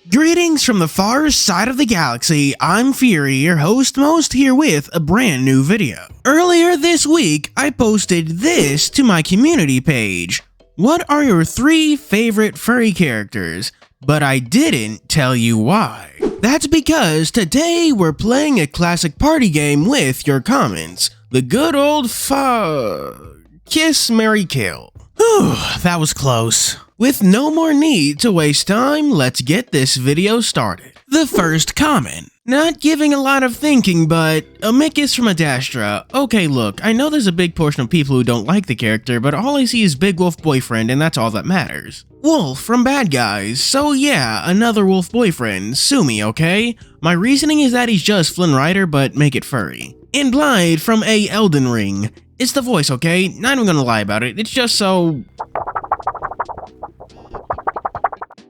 Greetings from the far side of the galaxy. I'm Fuuri, your host most, here with a brand new video. Earlier this week, I posted this to my community page. What are your 3 favorite furry characters? But I didn't tell you why. That's because today we're playing a classic party game with your comments. The good old Kiss, Marry, Kill. Whew, that was close. With no more need to waste time, let's get this video started. The first comment. Not giving a lot of thinking, but Amicus from Adastra. Okay, look, I know there's a big portion of people who don't like the character, but all I see is Big Wolf Boyfriend, and that's all that matters. Wolf from Bad Guys. So yeah, another wolf boyfriend. Sue me, okay? My reasoning is that he's just Flynn Rider, but make it furry. And Blythe from Elden Ring. It's the voice, okay? Not even gonna lie about it, it's just so...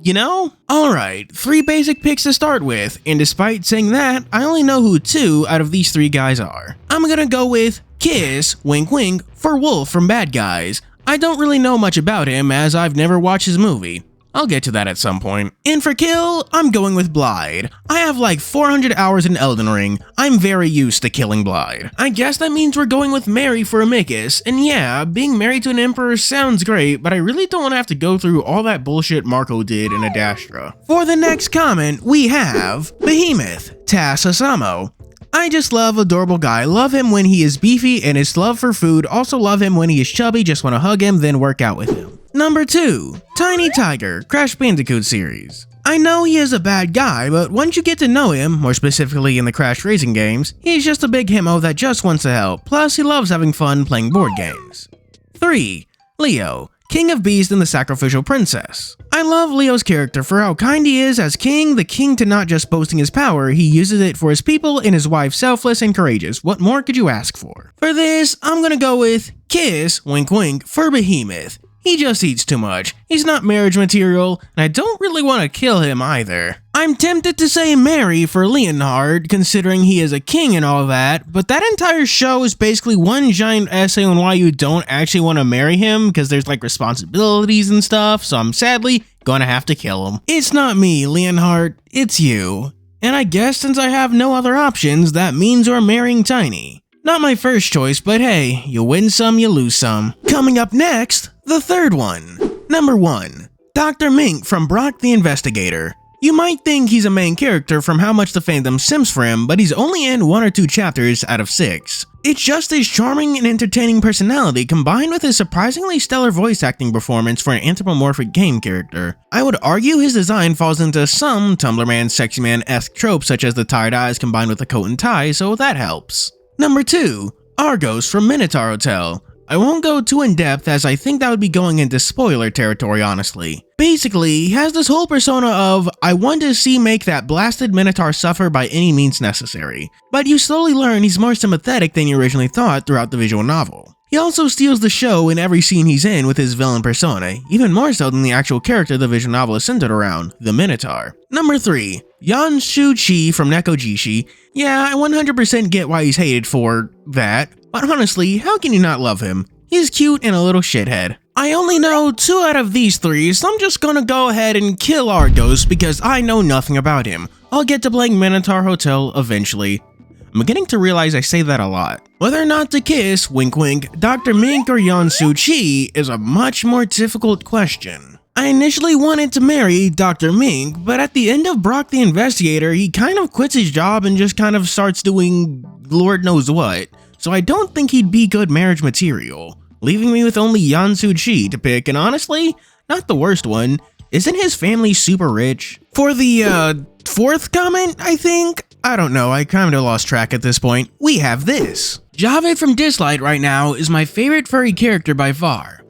You know? Alright, 3 basic picks to start with, and despite saying that, I only know who 2 out of these 3 guys are. I'm gonna go with Kiss, wink wink, for Wolf from Bad Guys. I don't really know much about him as I've never watched his movie. I'll get to that at some point. And for Kill, I'm going with Blythe. I have like 400 hours in Elden Ring. I'm very used to killing Blythe. I guess that means we're going with Marry for Amicus. And yeah, being married to an emperor sounds great, but I really don't want to have to go through all that bullshit Marco did in Adastra. For the next comment, we have Behemoth, Tas Asamo. I just love adorable guy, love him when he is beefy and his love for food, also love him when he is chubby, just want to hug him, then work out with him. Number 2, Tiny Tiger, Crash Bandicoot series. I know he is a bad guy, but once you get to know him, more specifically in the Crash racing games, he's just a big himmo that just wants to help, plus he loves having fun playing board games. 3, Leo, King of Beasts and the Sacrificial Princess. I love Leo's character for how kind he is as king, the king to not just boasting his power, he uses it for his people and his wife selfless and courageous. What more could you ask for? For this, I'm gonna go with Kiss, wink wink, for Behemoth. He just eats too much, he's not marriage material, and I don't really want to kill him either. I'm tempted to say Marry for Leonhard, considering he is a king and all that, but that entire show is basically one giant essay on why you don't actually want to marry him, because there's like responsibilities and stuff, so I'm sadly gonna have to kill him. It's not me, Leonhard, it's you. And I guess since I have no other options, that means we're marrying Tiny. Not my first choice, but hey, you win some, you lose some. Coming up next, the third one. Number 1, Dr. Mink from Brock the Investigator. You might think he's a main character from how much the fandom sims for him, but he's only in 1 or 2 chapters out of 6. It's just his charming and entertaining personality combined with his surprisingly stellar voice acting performance for an anthropomorphic game character. I would argue his design falls into some Tumblr Man, Sexy Man-esque tropes such as the tired eyes combined with a coat and tie, so that helps. Number 2, Argos from Minotaur Hotel. I won't go too in depth as I think that would be going into spoiler territory honestly. Basically, he has this whole persona of, I want to see make that blasted Minotaur suffer by any means necessary. But you slowly learn he's more sympathetic than you originally thought throughout the visual novel. He also steals the show in every scene he's in with his villain persona, even more so than the actual character the visual novel is centered around, the Minotaur. Number 3, Yanshu Chi from Nekojishi. Yeah, I 100% get why he's hated for that, but honestly, how can you not love him? He's cute and a little shithead. I only know 2 out of these 3, so I'm just gonna go ahead and kill Argos because I know nothing about him. I'll get to playing Minotaur Hotel eventually. I'm beginning to realize I say that a lot. Whether or not to kiss, wink wink, Dr. Mink or Yanshu Chi is a much more difficult question. I initially wanted to marry Dr. Mink, but at the end of Brock the Investigator, he kind of quits his job and just kind of starts doing Lord knows what, so I don't think he'd be good marriage material, leaving me with only Yanshu Chi to pick, and honestly, not the worst one. Isn't his family super rich? For the, 4th comment, I think? I don't know, I kinda lost track at this point. We have this. Javed from Dislight right now is my favorite furry character by far.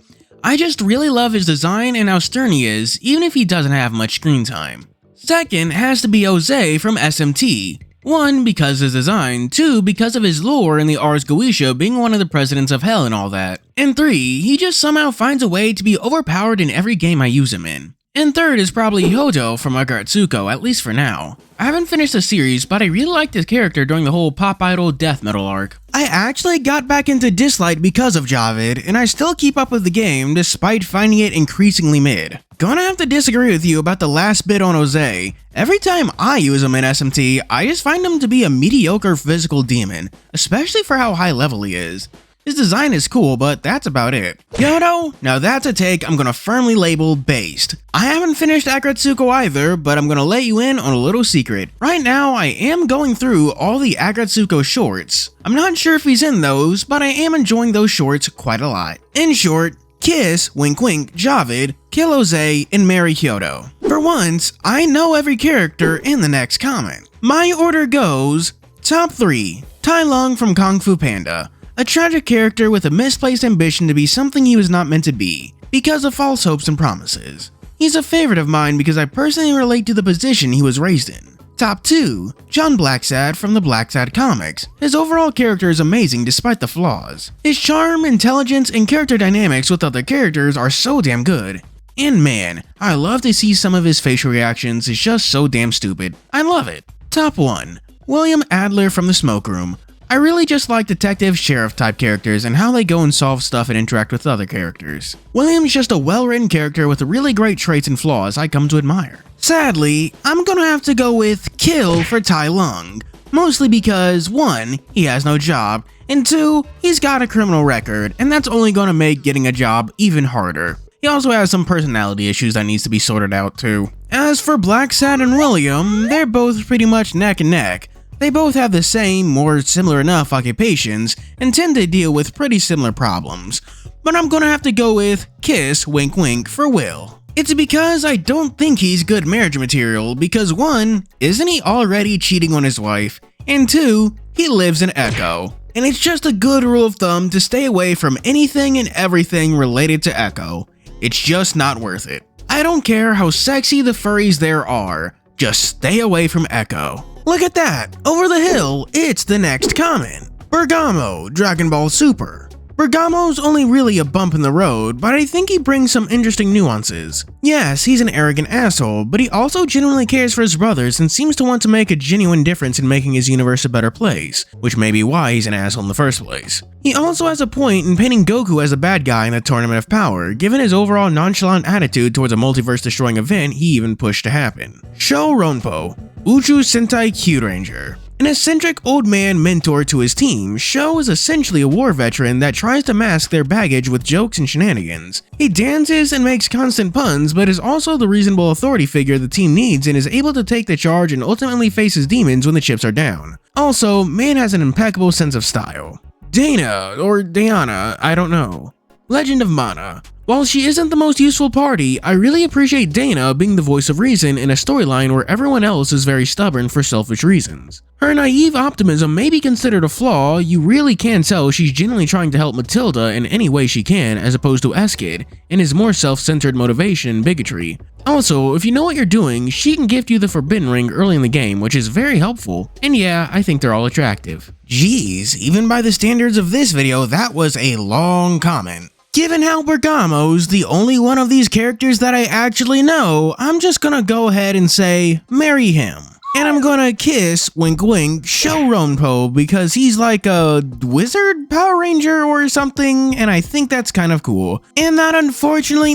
I just really love his design and how stern he is, even if he doesn't have much screen time. Second has to be Jose from SMT. 1, because of his design, 2, because of his lore in the Ars Goetia being one of the presidents of hell and all that. And 3, he just somehow finds a way to be overpowered in every game I use him in. And 3rd is probably Hodo from Agatsuko, at least for now. I haven't finished the series, but I really liked his character during the whole pop idol death metal arc. I actually got back into Dislight because of Javed, and I still keep up with the game despite finding it increasingly mid. Gonna have to disagree with you about the last bit on Jose. Every time I use him in SMT, I just find him to be a mediocre physical demon, especially for how high level he is. His design is cool, but that's about it. Yodo? Now that's a take I'm gonna firmly label based. I haven't finished Akatsuko either, but I'm gonna let you in on a little secret. Right now, I am going through all the Akatsuko shorts. I'm not sure if he's in those, but I am enjoying those shorts quite a lot. In short, kiss, wink wink, Javid, kill Jose, and marry Kyoto. For once, I know every character in the next comment. My order goes, top 3, Tai Lung from Kung Fu Panda. A tragic character with a misplaced ambition to be something he was not meant to be, because of false hopes and promises. He's a favorite of mine because I personally relate to the position he was raised in. Top 2, John Blacksad from the Blacksad comics. His overall character is amazing despite the flaws. His charm, intelligence, and character dynamics with other characters are so damn good. And man, I love to see some of his facial reactions, it's just so damn stupid. I love it. Top 1, William Adler from the Smoke Room. I really just like detective, sheriff type characters and how they go and solve stuff and interact with other characters. William's just a well-written character with really great traits and flaws I come to admire. Sadly, I'm gonna have to go with kill for Tai Lung, mostly because 1, he has no job, and 2, he's got a criminal record, and that's only gonna make getting a job even harder. He also has some personality issues that needs to be sorted out too. As for Blacksad and William, they're both pretty much neck and neck. They both have the same, or similar enough occupations, and tend to deal with pretty similar problems. But I'm gonna have to go with kiss, wink wink for Will. It's because I don't think he's good marriage material because 1, isn't he already cheating on his wife? And 2, he lives in Echo. And it's just a good rule of thumb to stay away from anything and everything related to Echo. It's just not worth it. I don't care how sexy the furries there are, just stay away from Echo. Look at that! Over the hill, it's the next comment. Bergamo, Dragon Ball Super. Bergamo's only really a bump in the road, but I think he brings some interesting nuances. Yes, he's an arrogant asshole, but he also genuinely cares for his brothers and seems to want to make a genuine difference in making his universe a better place, which may be why he's an asshole in the first place. He also has a point in painting Goku as a bad guy in the Tournament of Power, given his overall nonchalant attitude towards a multiverse-destroying event he even pushed to happen. Sho Ronpo, Uchu Sentai Kyuranger. An eccentric old man mentor to his team, Sho is essentially a war veteran that tries to mask their baggage with jokes and shenanigans. He dances and makes constant puns, but is also the reasonable authority figure the team needs and is able to take the charge and ultimately faces demons when the chips are down. Also, man has an impeccable sense of style. Dana, or Diana, I don't know. Legend of Mana. While she isn't the most useful party, I really appreciate Dana being the voice of reason in a storyline where everyone else is very stubborn for selfish reasons. Her naive optimism may be considered a flaw, you really can tell she's genuinely trying to help Matilda in any way she can as opposed to Eskid, and his more self-centered motivation and bigotry. Also, if you know what you're doing, she can gift you the Forbidden Ring early in the game, which is very helpful, and yeah, I think they're all attractive. Jeez, even by the standards of this video, that was a long comment. Given how Bergamo's the only one of these characters that I actually know, I'm just gonna go ahead and say, marry him. And I'm gonna kiss, wink wink, Sho Ronpo because he's like a wizard Power Ranger or something, and I think that's kind of cool. And that unfortunately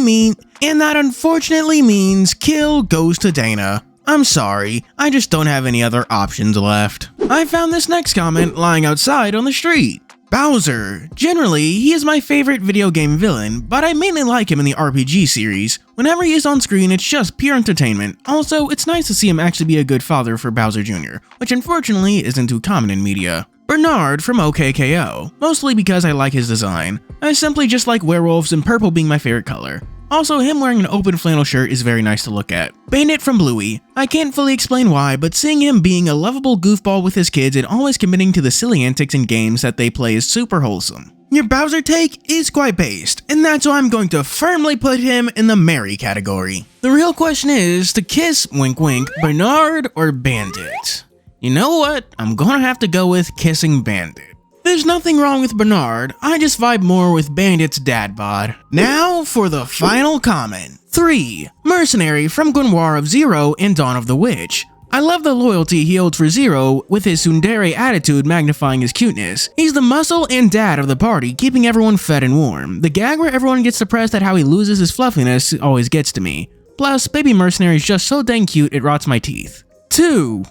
means kill goes to Dana. I'm sorry, I just don't have any other options left. I found this next comment lying outside on the street. Bowser. Generally, he is my favorite video game villain, but I mainly like him in the RPG series. Whenever he is on screen, it's just pure entertainment. Also, it's nice to see him actually be a good father for Bowser Jr., which unfortunately isn't too common in media. Bernard from OKKO, mostly because I like his design. I simply just like werewolves and purple being my favorite color. Also, him wearing an open flannel shirt is very nice to look at. Bandit from Bluey. I can't fully explain why, but seeing him being a lovable goofball with his kids and always committing to the silly antics and games that they play is super wholesome. Your Bowser take is quite based, and that's why I'm going to firmly put him in the marry category. The real question is to kiss, wink wink, Bernard or Bandit? You know what? I'm gonna have to go with kissing Bandit. There's nothing wrong with Bernard, I just vibe more with Bandit's dad bod. Now for the final comment. 3. Mercenary from Grimoire of Zero and Dawn of the Witch. I love the loyalty he holds for Zero, with his tsundere attitude magnifying his cuteness. He's the muscle and dad of the party, keeping everyone fed and warm. The gag where everyone gets depressed at how he loses his fluffiness always gets to me. Plus, Baby Mercenary is just so dang cute it rots my teeth. 2.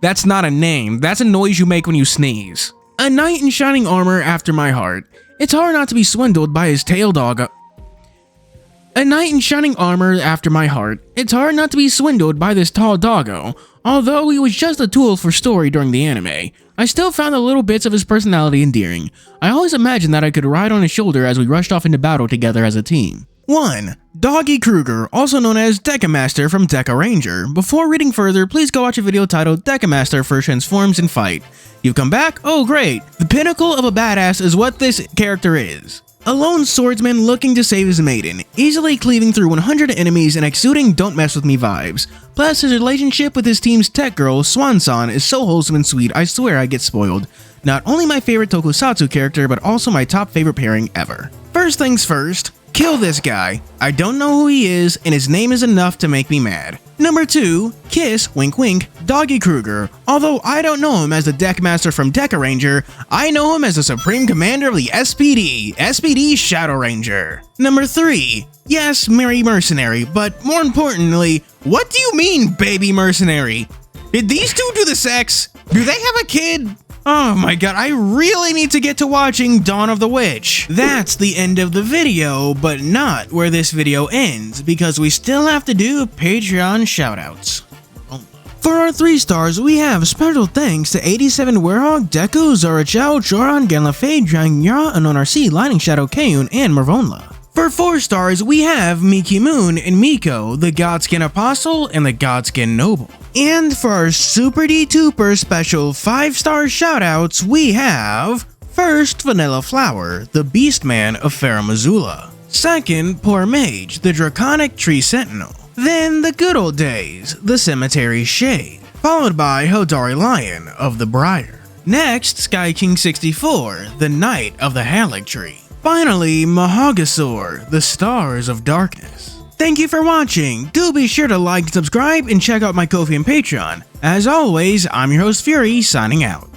That's not a name, that's a noise you make when you sneeze. A knight in shining armor after my heart. It's hard not to be swindled by his tail dog. A knight in shining armor after my heart. It's hard not to be swindled by this tall doggo. Although he was just a tool for story during the anime, I still found the little bits of his personality endearing. I always imagined that I could ride on his shoulder as we rushed off into battle together as a team. 1. Doggy Kruger, also known as Dekamaster from Deca Ranger. Before reading further, please go watch a video titled Dekamaster First Transforms and Fight. You've come back? Oh great! The pinnacle of a badass is what this character is. A lone swordsman looking to save his maiden, easily cleaving through 100 enemies and exuding don't mess with me vibes. Plus, his relationship with his team's tech girl, Swanson, is so wholesome and sweet, I swear I get spoiled. Not only my favorite tokusatsu character, but also my top favorite pairing ever. First things first, kill this guy. I don't know who he is, and his name is enough to make me mad. Number 2, kiss, wink wink, Doggy Kruger. Although I don't know him as the Deckmaster from Deca Ranger, I know him as the Supreme Commander of the SPD Shadow Ranger. Number 3, yes, Merry Mercenary, but more importantly, what do you mean, Baby Mercenary? Did these two do the sex? Do they have a kid? Oh my god, I really need to get to watching Dawn of the Witch. That's the end of the video, but not where this video ends, because we still have to do Patreon shoutouts. For our 3 stars, we have special thanks to 87 Werehog, Deku, Zorachel, Choran, Ganlafei, Drangya, Anonarc, Lightning Shadow, Kayun, and Marvonla. For 4 stars, we have Miki Moon and Miko, the Godskin Apostle and the Godskin Noble. And for our Super D2per special 5-star shoutouts, we have first, Vanilla Flower, the Beastman of Farah Missoula. Second, Poor Mage, the Draconic Tree Sentinel. Then the Good Old Days, the Cemetery Shade, followed by Hodari Lion of the Briar. Next, Sky King 64, the Knight of the Halig Tree. Finally, Mahagasaur, the Stars of Darkness. Thank you for watching. Do be sure to like, subscribe, and check out my Ko-fi and Patreon. As always, I'm your host Fuuri, signing out.